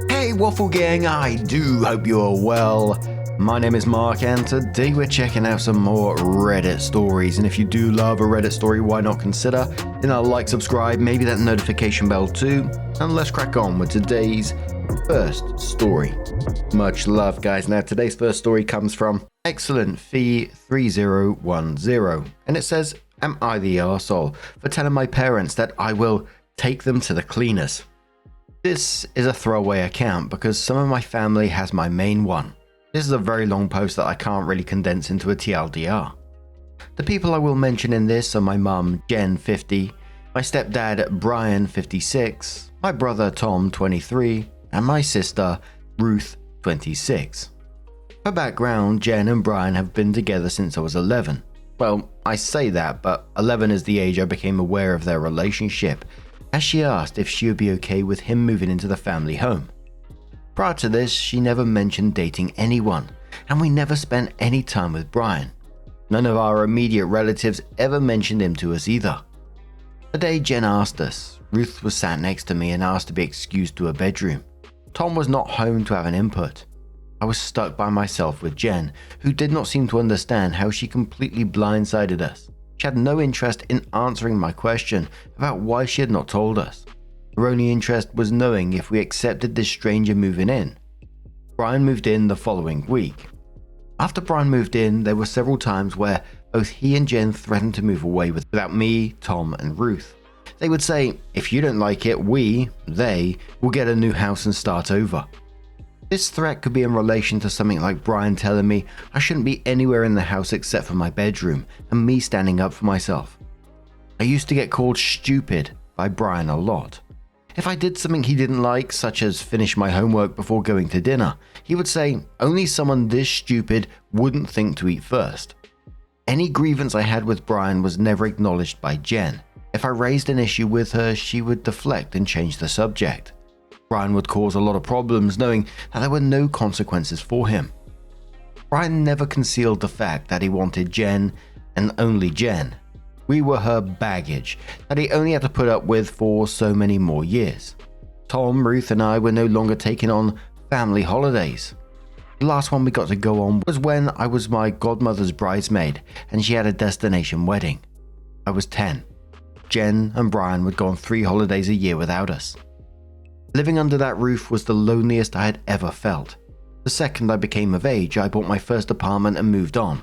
Hey Waffle Gang, I do hope you are well. My name is Mark and today we're checking out some more Reddit stories, and if you do love a Reddit story, why not consider, like, subscribe, maybe that notification bell too, and let's crack on with today's first story. Much love guys. Now today's first story comes from Excellent Fee 3010, and it says, am I the arsehole for telling my parents that I will take them to the cleaners? This is a throwaway account because some of my family has my main one. This is a very long post that I can't really condense into a TLDR. The people I will mention in this are my mum, Jen, 50, my stepdad, Brian, 56, my brother, Tom, 23, and my sister, Ruth, 26. For background, Jen and Brian have been together since I was 11. Well, I say that, but 11 is the age I became aware of their relationship, as she asked if she would be okay with him moving into the family home. Prior to this, she never mentioned dating anyone, and we never spent any time with Brian. None of our immediate relatives ever mentioned him to us either. The day Jen asked us, Ruth was sat next to me and asked to be excused to her bedroom. Tom was not home to have an input. I was stuck by myself with Jen, who did not seem to understand how she completely blindsided us. She had no interest in answering my question about why she had not told us. Her only interest was knowing if we accepted this stranger moving in. Brian moved in the following week. After Brian moved in, there were several times where both he and Jen threatened to move away without me, Tom, and Ruth. They would say, if you don't like it, they will get a new house and start over. This threat could be in relation to something like Brian telling me I shouldn't be anywhere in the house except for my bedroom, and me standing up for myself. I used to get called stupid by Brian a lot. If I did something he didn't like, such as finish my homework before going to dinner, he would say only someone this stupid wouldn't think to eat first. Any grievance I had with Brian was never acknowledged by Jen. If I raised an issue with her, she would deflect and change the subject. Brian would cause a lot of problems knowing that there were no consequences for him. Brian never concealed the fact that he wanted Jen and only Jen. We were her baggage that he only had to put up with for so many more years. Tom, Ruth, and I were no longer taking on family holidays. The last one we got to go on was when I was my godmother's bridesmaid and she had a destination wedding. I was 10. Jen and Brian would go on 3 holidays a year without us. Living under that roof was the loneliest I had ever felt. The second I became of age, I bought my first apartment and moved on.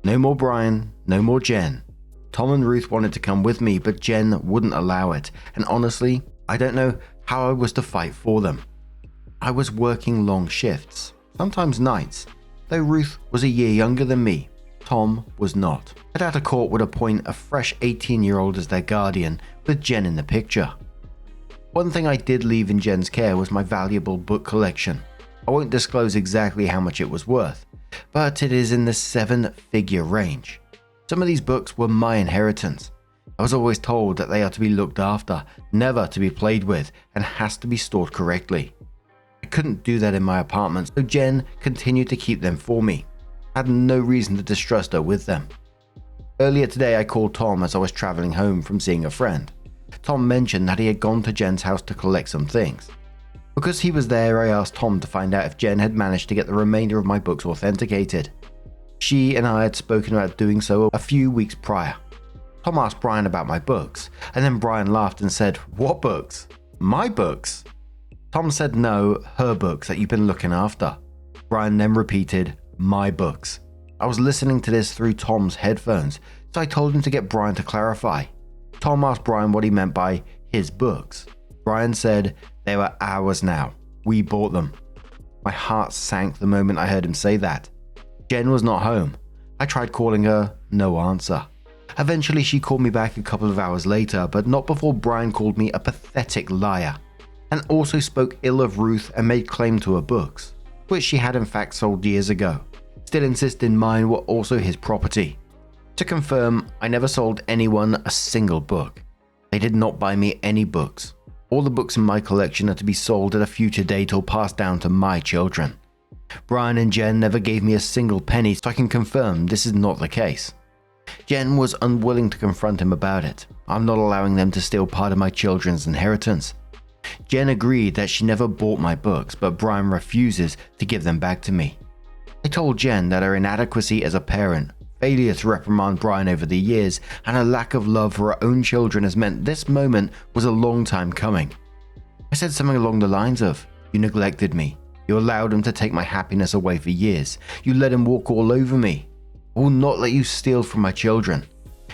No more Brian, no more Jen. Tom and Ruth wanted to come with me, but Jen wouldn't allow it, and honestly, I don't know how I was to fight for them. I was working long shifts, sometimes nights, though Ruth was a year younger than me. Tom was not. At a court would appoint a fresh 18-year-old as their guardian, with Jen in the picture. One thing I did leave in Jen's care was my valuable book collection. I won't disclose exactly how much it was worth, but it is in the 7-figure range. Some of these books were my inheritance. I was always told that they are to be looked after, never to be played with, and has to be stored correctly. I couldn't do that in my apartment, so Jen continued to keep them for me. I had no reason to distrust her with them. Earlier today I called Tom as I was traveling home from seeing a friend. Tom mentioned that he had gone to Jen's house to collect some things. Because he was there, I asked Tom to find out if Jen had managed to get the remainder of my books authenticated. She and I had spoken about doing so a few weeks prior. Tom asked Brian about my books, and then Brian laughed and said, "What books? My books?" Tom said no, her books that you've been looking after. Brian then repeated, "My books." I was listening to this through Tom's headphones, so I told him to get Brian to clarify. Tom asked Brian what he meant by his books. Brian said, "They were ours now. We bought them." My heart sank the moment I heard him say that. Jen was not home. I tried calling her, no answer. Eventually she called me back a couple of hours later, but not before Brian called me a pathetic liar, and also spoke ill of Ruth and made claim to her books, which she had in fact sold years ago, still insisting mine were also his property. To confirm, I never sold anyone a single book. They did not buy me any books. All the books in my collection are to be sold at a future date or passed down to my children. Brian and Jen never gave me a single penny, so I can confirm this is not the case. Jen was unwilling to confront him about it. I'm not allowing them to steal part of my children's inheritance. Jen agreed that she never bought my books, but Brian refuses to give them back to me. I told Jen that her inadequacy as a parent, failure to reprimand Brian over the years, and a lack of love for her own children has meant this moment was a long time coming. I said something along the lines of, "You neglected me. You allowed him to take my happiness away for years. You let him walk all over me. I will not let you steal from my children.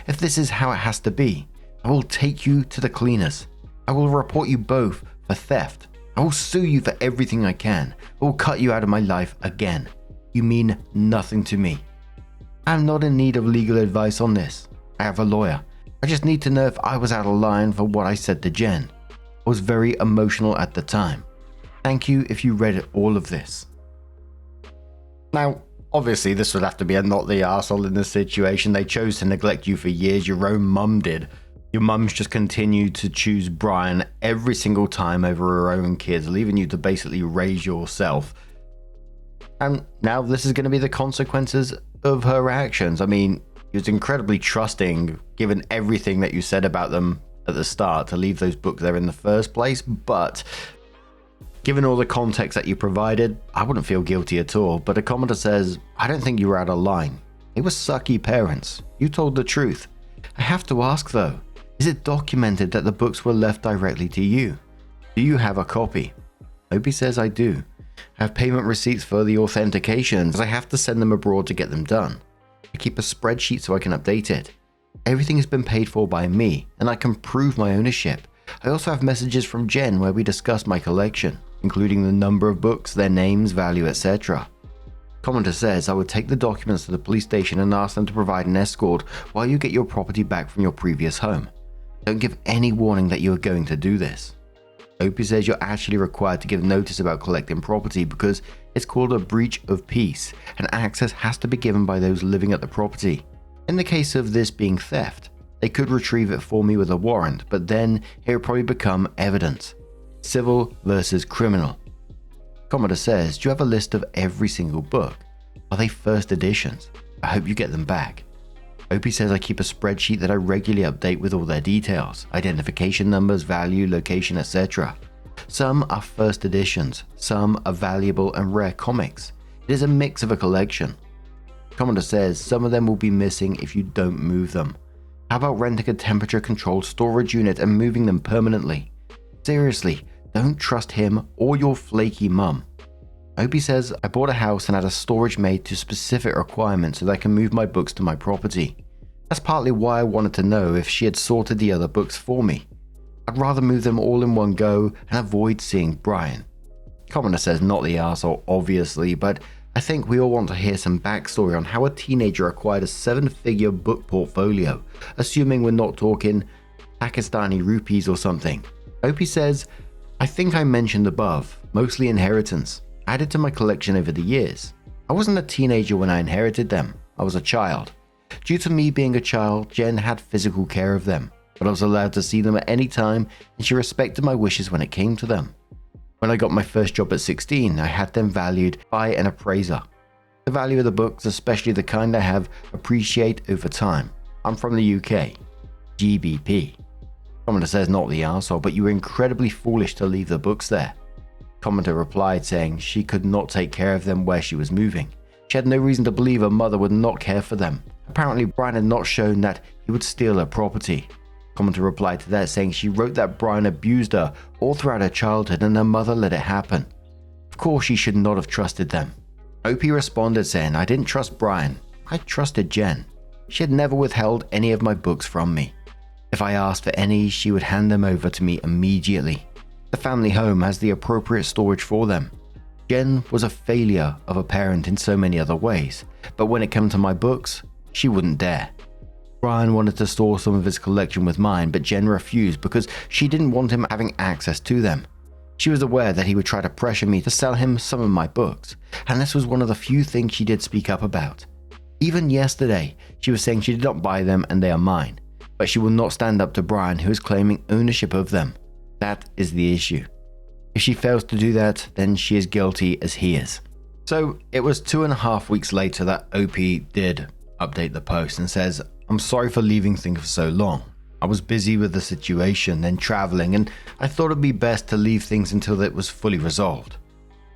If this is how it has to be, I will take you to the cleaners. I will report you both for theft. I will sue you for everything I can. I will cut you out of my life again. You mean nothing to me. I am not in need of legal advice on this. I have a lawyer. I just need to know if I was out of line for what I said to Jen. I was very emotional at the time. Thank you if you read all of this." Now, obviously this would have to be a not the arsehole in this situation. They chose to neglect you for years. Your own mum did. Your mum's just continued to choose Brian every single time over her own kids, leaving you to basically raise yourself. And now this is going to be the consequences of her actions. I mean, he was incredibly trusting, given everything that you said about them at the start, to leave those books there in the first place. But given all the context that you provided, I wouldn't feel guilty at all. But a commenter says, "I don't think you were out of line. They were sucky parents. You told the truth. I have to ask though, is it documented that the books were left directly to you? Do you have a copy?" Opie says, "I do. I have payment receipts for the authentications. I have to send them abroad to get them done. I keep a spreadsheet so I can update it. Everything has been paid for by me, and I can prove my ownership. I also have messages from Jen where we discuss my collection, including the number of books, their names, value, etc." Commenter says, "I would take the documents to the police station and ask them to provide an escort while you get your property back from your previous home. Don't give any warning that you are going to do this." Opie says you're actually required to give notice about collecting property because it's called a breach of peace, and access has to be given by those living at the property. In the case of this being theft, they could retrieve it for me with a warrant, but then it would probably become evidence. Civil versus criminal. Commenter says, "Do you have a list of every single book? Are they first editions? I hope you get them back." Opie says, "I keep a spreadsheet that I regularly update with all their details, identification numbers, value, location, etc. Some are first editions, some are valuable and rare comics. It is a mix of a collection." Commenter says, "Some of them will be missing if you don't move them. How about renting a temperature controlled storage unit and moving them permanently? Seriously, don't trust him or your flaky mum." Opie says, "I bought a house and had a storage made to specific requirements so that I can move my books to my property. That's partly why I wanted to know if she had sorted the other books for me. I'd rather move them all in one go and avoid seeing Brian." Commenter says, "Not the arsehole, obviously, but I think we all want to hear some backstory on how a teenager acquired a 7-figure book portfolio, assuming we're not talking Pakistani rupees or something." Opie says, "I think I mentioned above, mostly inheritance. Added to my collection over the years. I wasn't a teenager when I inherited them. I was a child. Due to me being a child, Jen had physical care of them, but I was allowed to see them at any time and she respected my wishes when it came to them. When I got my first job at 16, I had them valued by an appraiser. The value of the books, especially the kind I have, appreciate over time. I'm from the UK. GBP." Commenter says, "Not the arsehole, but you were incredibly foolish to leave the books there." Commenter replied saying she could not take care of them where she was moving. She had no reason to believe her mother would not care for them. Apparently Brian had not shown that he would steal her property. Commenter replied to that saying she wrote that Brian abused her all throughout her childhood and her mother let it happen. Of course she should not have trusted them. Opie responded saying, "I didn't trust Brian. I trusted Jen. She had never withheld any of my books from me. If I asked for any, she would hand them over to me immediately. The family home has the appropriate storage for them. Jen was a failure of a parent in so many other ways, but when it came to my books, she wouldn't dare. Brian wanted to store some of his collection with mine, but Jen refused because she didn't want him having access to them. She was aware that he would try to pressure me to sell him some of my books, and this was one of the few things she did speak up about. Even yesterday, she was saying she did not buy them and they are mine, but she will not stand up to Brian who is claiming ownership of them. That is the issue. If she fails to do that, then she is guilty as he is." So it was 2.5 weeks later that OP did update the post and says, "I'm sorry for leaving things for so long. I was busy with the situation, then traveling, and I thought it'd be best to leave things until it was fully resolved.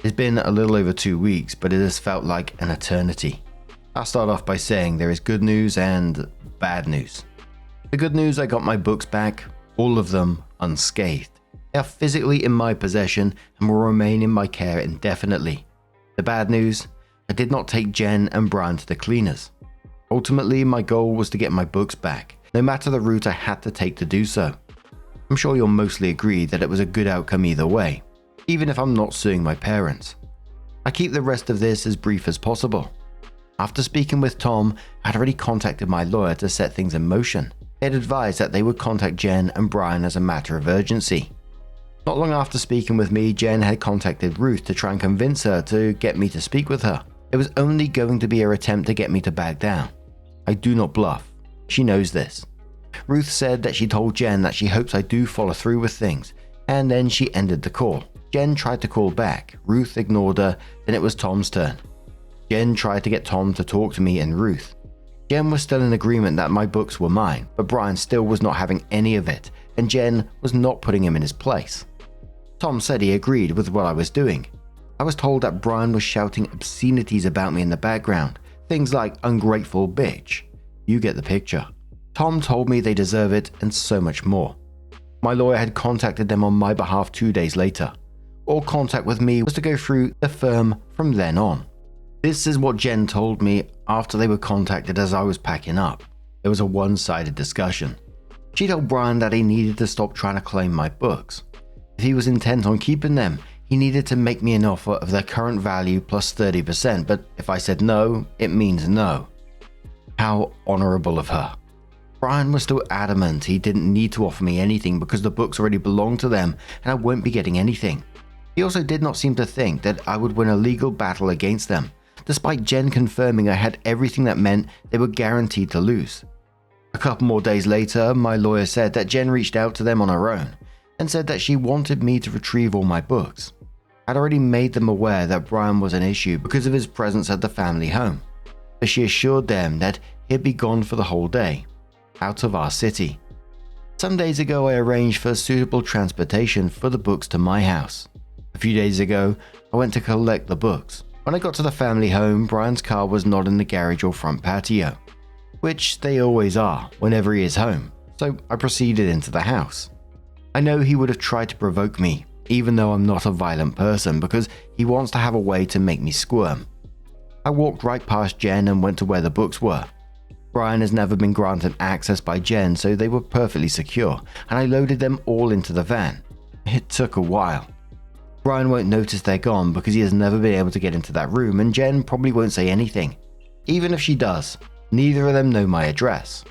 It's been a little over 2 weeks, but it has felt like an eternity. I'll start off by saying there is good news and bad news. The good news, I got my books back, all of them unscathed. They are physically in my possession and will remain in my care indefinitely. The bad news, I did not take Jen and Brian to the cleaners. Ultimately, my goal was to get my books back, no matter the route I had to take to do so. I'm sure you'll mostly agree that it was a good outcome either way, even if I'm not suing my parents. I keep the rest of this as brief as possible. After speaking with Tom, I had already contacted my lawyer to set things in motion. They had advised that they would contact Jen and Brian as a matter of urgency. Not long after speaking with me, Jen had contacted Ruth to try and convince her to get me to speak with her. It was only going to be her attempt to get me to back down. I do not bluff. She knows this. Ruth said that she told Jen that she hopes I do follow through with things, and then she ended the call. Jen tried to call back. Ruth ignored her, then it was Tom's turn. Jen tried to get Tom to talk to me and Ruth. Jen was still in agreement that my books were mine, but Brian still was not having any of it, and Jen was not putting him in his place. Tom said he agreed with what I was doing. I was told that Brian was shouting obscenities about me in the background, things like ungrateful bitch. You get the picture. Tom told me they deserve it and so much more. My lawyer had contacted them on my behalf 2 days later. All contact with me was to go through the firm from then on. This is what Jen told me after they were contacted as I was packing up. It was a one-sided discussion. She told Brian that he needed to stop trying to claim my books. If he was intent on keeping them, he needed to make me an offer of their current value plus 30%, but if I said no, it means no. How honorable of her. Brian was still adamant he didn't need to offer me anything because the books already belonged to them and I wouldn't be getting anything. He also did not seem to think that I would win a legal battle against them, despite Jen confirming I had everything that meant they were guaranteed to lose. A couple more days later, my lawyer said that Jen reached out to them on her own and said that she wanted me to retrieve all my books. I'd already made them aware that Brian was an issue because of his presence at the family home, but she assured them that he'd be gone for the whole day, out of our city. Some days ago, I arranged for suitable transportation for the books to my house. A few days ago, I went to collect the books. When I got to the family home, Brian's car was not in the garage or front patio, which they always are whenever he is home, so I proceeded into the house. I know he would have tried to provoke me, even though I'm not a violent person, because he wants to have a way to make me squirm. I walked right past Jen and went to where the books were. Brian has never been granted access by Jen, so they were perfectly secure, and I loaded them all into the van. It took a while. Brian won't notice they're gone because he has never been able to get into that room, and Jen probably won't say anything. Even if she does, neither of them know my address.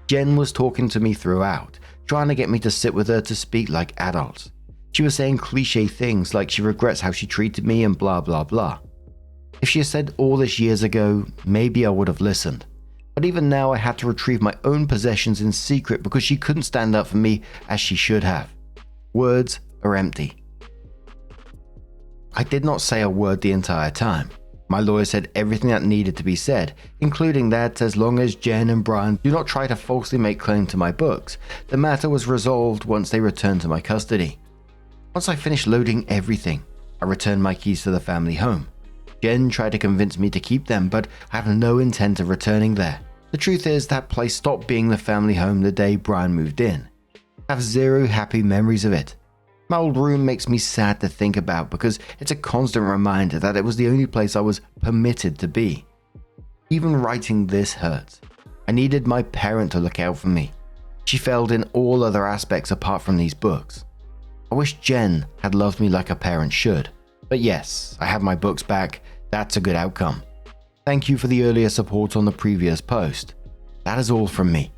Jen was talking to me throughout, trying to get me to sit with her to speak like adults. She was saying cliche things like she regrets how she treated me and blah blah blah. If she had said all this years ago, maybe I would have listened. But even now I had to retrieve my own possessions in secret because she couldn't stand up for me as she should have. Words are empty. I did not say a word the entire time. My lawyer said everything that needed to be said, including that as long as Jen and Brian do not try to falsely make claim to my books, the matter was resolved once they returned to my custody. Once I finished loading everything, I returned my keys to the family home. Jen tried to convince me to keep them, but I have no intent of returning there. The truth is that place stopped being the family home the day Brian moved in. I have zero happy memories of it. My old room makes me sad to think about because it's a constant reminder that it was the only place I was permitted to be. Even writing this hurts. I needed my parent to look out for me. She failed in all other aspects apart from these books. I wish Jen had loved me like a parent should. But yes, I have my books back. That's a good outcome. Thank you for the earlier support on the previous post. That is all from me.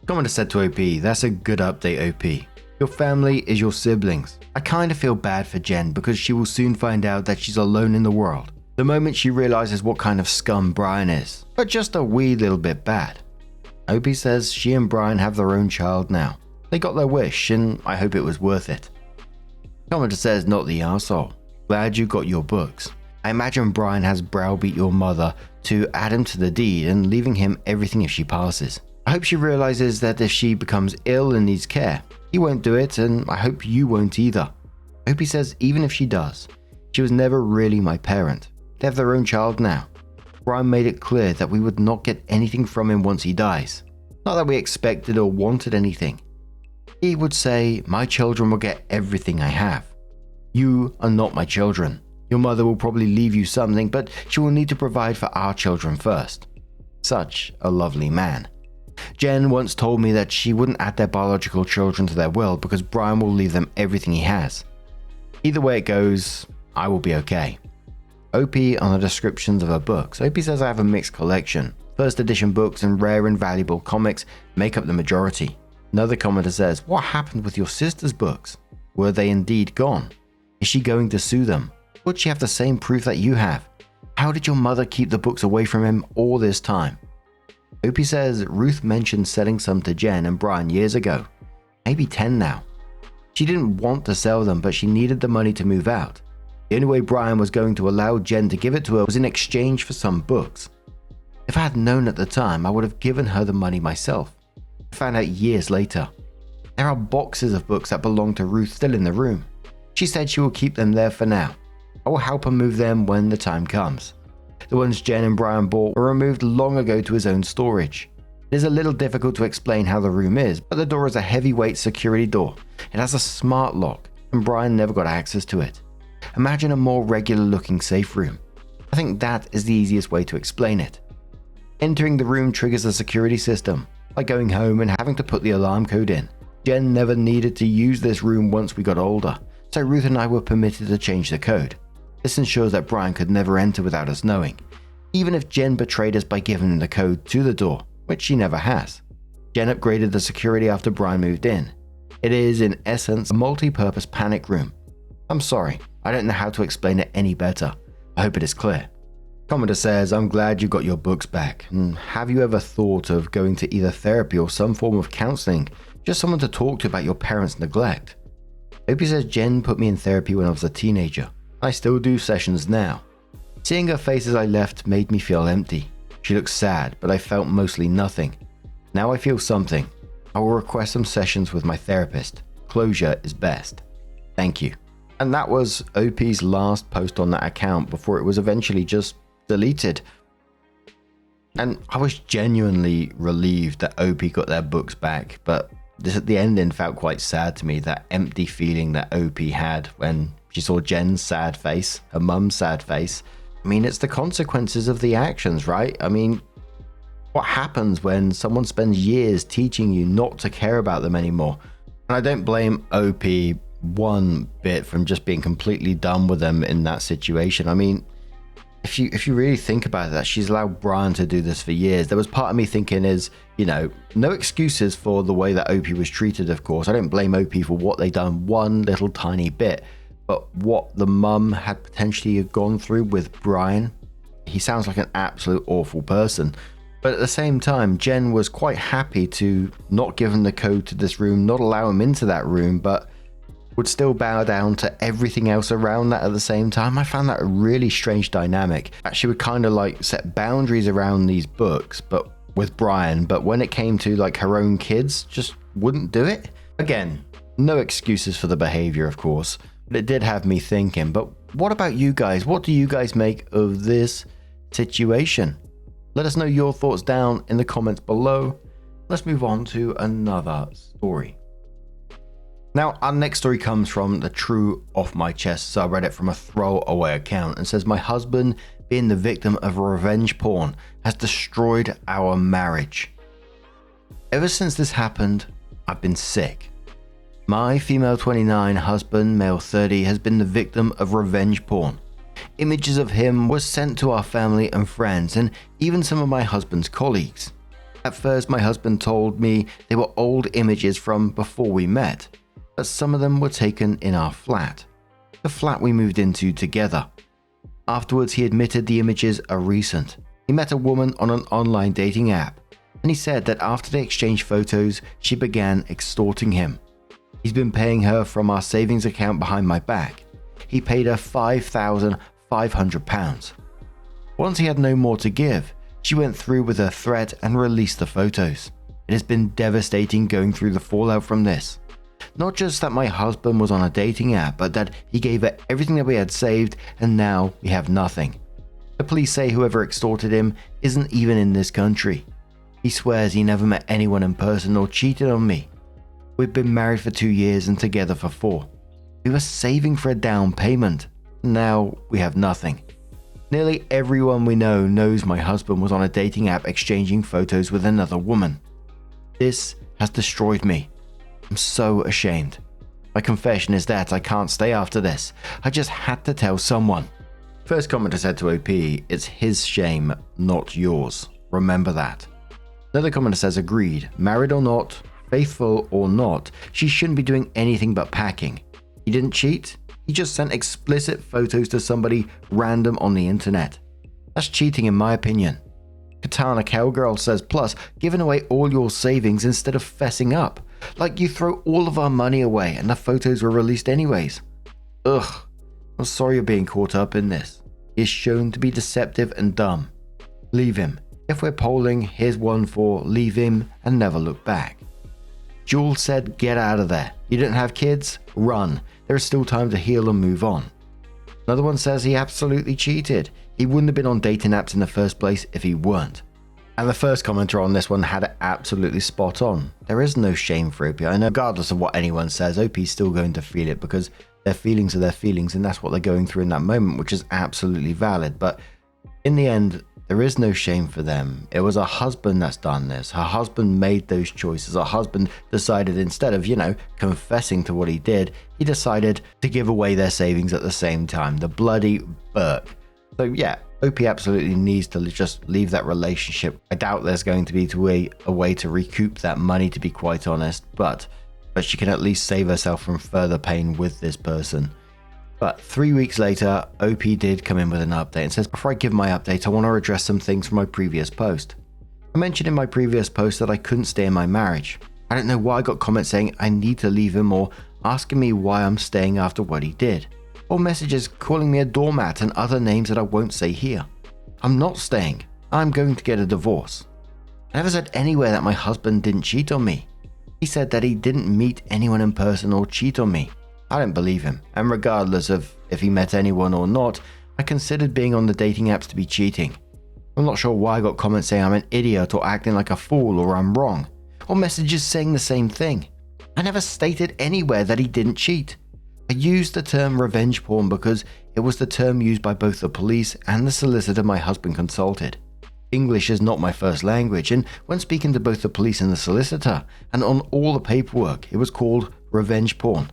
Commenter said to OP, that's a good update, OP. Your family is your siblings. I kinda feel bad for Jen because she will soon find out that she's alone in the world, the moment she realizes what kind of scum Brian is, but just a wee little bit bad. OP says she and Brian have their own child now. They got their wish and I hope it was worth it. Commenter says, not the arsehole. Glad you got your books. I imagine Brian has browbeat your mother to add him to the deed and leaving him everything if she passes. I hope she realizes that if she becomes ill and needs care, he won't do it, and I hope you won't either. I hope he says even if she does, she was never really my parent. They have their own child now. Brian made it clear that we would not get anything from him once he dies. Not that we expected or wanted anything. He would say, my children will get everything I have. You are not my children. Your mother will probably leave you something, but she will need to provide for our children first. Such a lovely man. Jen once told me that she wouldn't add their biological children to their will because Brian will leave them everything he has. Either way it goes, I will be okay. OP on the descriptions of her books. OP says I have a mixed collection. First edition books and rare and valuable comics make up the majority. Another commenter says, what happened with your sister's books? Were they indeed gone? Is she going to sue them? Would she have the same proof that you have? How did your mother keep the books away from him all this time? OP says Ruth mentioned selling some to Jen and Brian years ago. Maybe 10 now. She didn't want to sell them, but she needed the money to move out. The only way Brian was going to allow Jen to give it to her was in exchange for some books. If I had known at the time, I would have given her the money myself. I found out years later. There are boxes of books that belong to Ruth still in the room. She said she will keep them there for now. I will help her move them when the time comes. The ones Jen and Brian bought were removed long ago to his own storage. It is a little difficult to explain how the room is, but the door is a heavyweight security door. It has a smart lock, and Brian never got access to it. Imagine a more regular looking safe room. I think that is the easiest way to explain it. Entering the room triggers the security system, like going home and having to put the alarm code in. Jen never needed to use this room once we got older, so Ruth and I were permitted to change the code. This ensures that Brian could never enter without us knowing, even if Jen betrayed us by giving him the code to the door, which she never has. Jen upgraded the security after Brian moved in. It is, in essence, a multi-purpose panic room. I'm sorry, I don't know how to explain it any better. I hope it is clear. Commenter says, I'm glad you got your books back. And have you ever thought of going to either therapy or some form of counseling? Just someone to talk to about your parents' neglect. Opie says Jen put me in therapy when I was a teenager. I still do sessions now. Seeing her face as I left made me feel empty. She looked sad, but I felt mostly nothing. Now I feel something. I will request some sessions with my therapist. Closure is best. Thank you. And that was OP's last post on that account before it was eventually just deleted. And I was genuinely relieved that OP got their books back, but this at the ending felt quite sad to me, that empty feeling that OP had when she saw Jen's sad face, her mum's sad face. I mean, it's the consequences of the actions, right? I mean, what happens when someone spends years teaching you not to care about them anymore? And I don't blame OP one bit from just being completely done with them in that situation. I mean, if you really think about that, she's allowed Brian to do this for years. There was part of me thinking is, you know, no excuses for the way that OP was treated, of course. I don't blame OP for what they done one little tiny bit. But what the mum had potentially gone through with Brian, he sounds like an absolute awful person. But at the same time, Jen was quite happy to not give him the code to this room, not allow him into that room, but would still bow down to everything else around that at the same time. I found that a really strange dynamic. She would kind of like set boundaries around these books, but with Brian, but when it came to like her own kids, just wouldn't do it. Again, no excuses for the behavior, of course. But it did have me thinking, but what about you guys? What do you guys make of this situation? Let us know your thoughts down in the comments below. Let's move on to another story. Now, our next story comes from the True Off My Chest subreddit from a throwaway account and says, my husband, being the victim of revenge porn, has destroyed our marriage. Ever since this happened, I've been sick. My female 29 husband, male 30, has been the victim of revenge porn. Images of him were sent to our family and friends, and even some of my husband's colleagues. At first, my husband told me they were old images from before we met, but some of them were taken in our flat, the flat we moved into together. Afterwards, he admitted the images are recent. He met a woman on an online dating app, and he said that after they exchanged photos, she began extorting him. He's been paying her from our savings account behind my back. He paid her $5,500 £500. Once he had no more to give, she went through with her threat and released the photos. It has been devastating going through the fallout from this. Not just that my husband was on a dating app, but that he gave her everything that we had saved and now we have nothing. The police say whoever extorted him isn't even in this country. He swears he never met anyone in person or cheated on me. We've been married for 2 years and together for 4. We were saving for a down payment. Now we have nothing. Nearly everyone we know knows my husband was on a dating app exchanging photos with another woman. This has destroyed me. I'm so ashamed. My confession is that I can't stay after this. I just had to tell someone. First commenter said to OP, it's his shame, not yours. Remember that. Another commenter says, agreed. Married or not, faithful or not, she shouldn't be doing anything but packing. He didn't cheat. He just sent explicit photos to somebody random on the internet. That's cheating in my opinion. Katana Cowgirl says, plus, giving away all your savings instead of fessing up. Like you throw all of our money away and the photos were released anyways. Ugh, I'm sorry you're being caught up in this. He is shown to be deceptive and dumb. Leave him. If we're polling, here's one for leave him and never look back. Jules said, get out of there. You didn't have kids? Run. There is still time to heal and move on. Another one says he absolutely cheated. He wouldn't have been on dating apps in the first place if he weren't. And the first commenter on this one had it absolutely spot on. There is no shame for OP. I know regardless of what anyone says, OP's still going to feel it because their feelings are their feelings and that's what they're going through in that moment, which is absolutely valid. But in the end, there is no shame for them. It was her husband that's done this. Her husband made those choices. Her husband decided instead of, confessing to what he did, he decided to give away their savings at the same time. The bloody Burke. So yeah, OP absolutely needs to just leave that relationship. I doubt there's going to be a way to recoup that money, to be quite honest, but she can at least save herself from further pain with this person. But 3 weeks later, OP did come in with an update and says, before I give my update, I want to address some things from my previous post. I mentioned in my previous post that I couldn't stay in my marriage. I don't know why I got comments saying I need to leave him or asking me why I'm staying after what he did. Or messages calling me a doormat and other names that I won't say here. I'm not staying. I'm going to get a divorce. I never said anywhere that my husband didn't cheat on me. He said that he didn't meet anyone in person or cheat on me. I don't believe him, and regardless of if he met anyone or not, I considered being on the dating apps to be cheating. I'm not sure why I got comments saying I'm an idiot or acting like a fool or I'm wrong, or messages saying the same thing. I never stated anywhere that he didn't cheat. I used the term revenge porn because it was the term used by both the police and the solicitor my husband consulted. English is not my first language, and when speaking to both the police and the solicitor, and on all the paperwork, it was called revenge porn.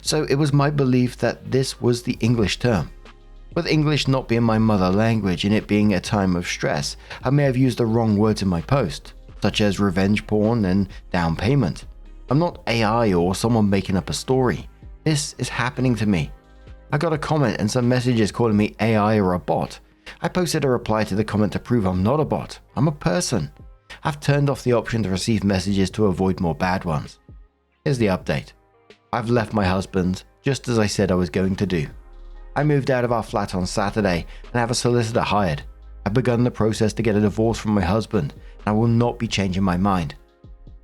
So it was my belief that this was the English term. With English not being my mother language and it being a time of stress, I may have used the wrong words in my post, such as revenge porn and down payment. I'm not AI or someone making up a story. This is happening to me. I got a comment and some messages calling me AI or a bot. I posted a reply to the comment to prove I'm not a bot. I'm a person. I've turned off the option to receive messages to avoid more bad ones. Here's the update. I've left my husband, just as I said I was going to do. I moved out of our flat on Saturday and have a solicitor hired. I've begun the process to get a divorce from my husband, and I will not be changing my mind.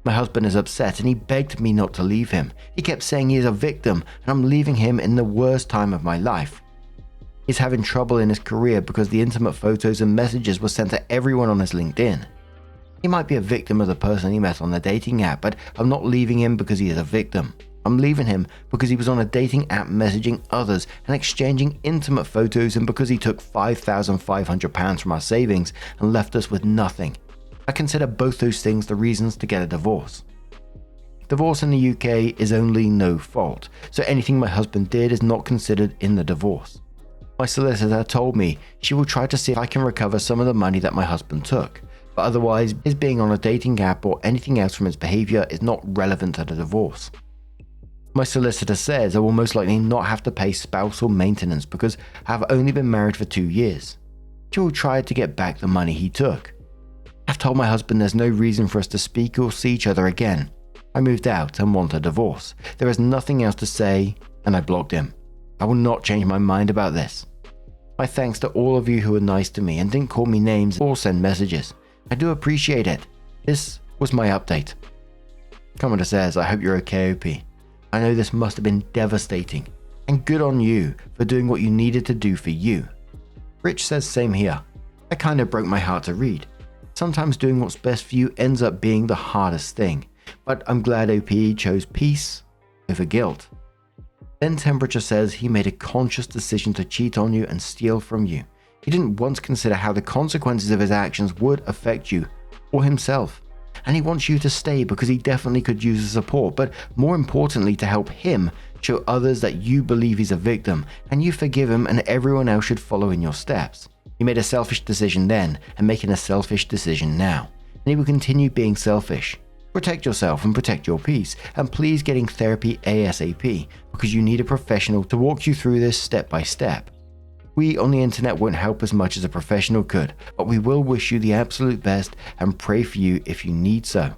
My husband is upset and he begged me not to leave him. He kept saying he is a victim and I'm leaving him in the worst time of my life. He's having trouble in his career because the intimate photos and messages were sent to everyone on his LinkedIn. He might be a victim of the person he met on the dating app, but I'm not leaving him because he is a victim. I'm leaving him because he was on a dating app messaging others and exchanging intimate photos, and because he took £5,500 from our savings and left us with nothing. I consider both those things the reasons to get a divorce. Divorce in the UK is only no fault, so anything my husband did is not considered in the divorce. My solicitor told me she will try to see if I can recover some of the money that my husband took, but otherwise his being on a dating app or anything else from his behaviour is not relevant to the divorce. My solicitor says I will most likely not have to pay spousal maintenance because I have only been married for 2 years. She will try to get back the money he took. I've told my husband there's no reason for us to speak or see each other again. I moved out and want a divorce. There is nothing else to say, and I blocked him. I will not change my mind about this. My thanks to all of you who were nice to me and didn't call me names or send messages. I do appreciate it. This was my update. Commenter says, I hope you're okay, OP. I know this must have been devastating, and good on you for doing what you needed to do for you. Rich says, same here. That kind of broke my heart to read. Sometimes doing what's best for you ends up being the hardest thing, but I'm glad OP chose peace over guilt. Then Temperature says he made a conscious decision to cheat on you and steal from you. He didn't once consider how the consequences of his actions would affect you or himself. And he wants you to stay because he definitely could use the support, but more importantly to help him show others that you believe he's a victim and you forgive him, and everyone else should follow in your steps. He made a selfish decision then and making a selfish decision now. And he will continue being selfish. Protect yourself and protect your peace, and please getting therapy ASAP because you need a professional to walk you through this step by step. We on the internet won't help as much as a professional could, but we will wish you the absolute best and pray for you if you need so.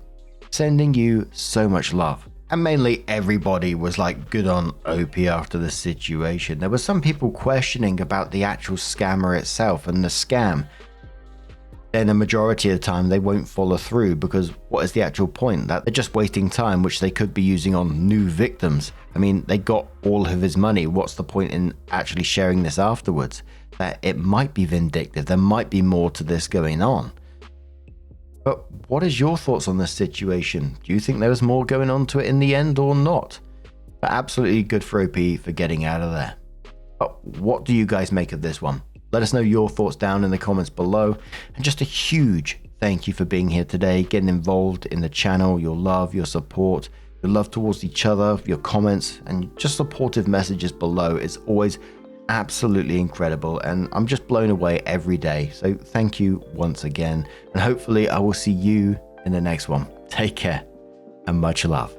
Sending you so much love. And mainly everybody was like good on OP after the situation. There were some people questioning about the actual scammer itself and the scam. Then a majority of the time they won't follow through because what is the actual point? That they're just wasting time which they could be using on new victims. I mean, they got all of his money. What's the point in actually sharing this afterwards? That it might be vindictive. There might be more to this going on. But what is your thoughts on this situation? Do you think there was more going on to it in the end or not? But absolutely good for OP for getting out of there. But what do you guys make of this one? Let us know your thoughts down in the comments below. And just a huge thank you for being here today, getting involved in the channel, your love, your support, your love towards each other, your comments, and just supportive messages below. It's always absolutely incredible, and I'm just blown away every day. So thank you once again, and hopefully I will see you in the next one. Take care and much love.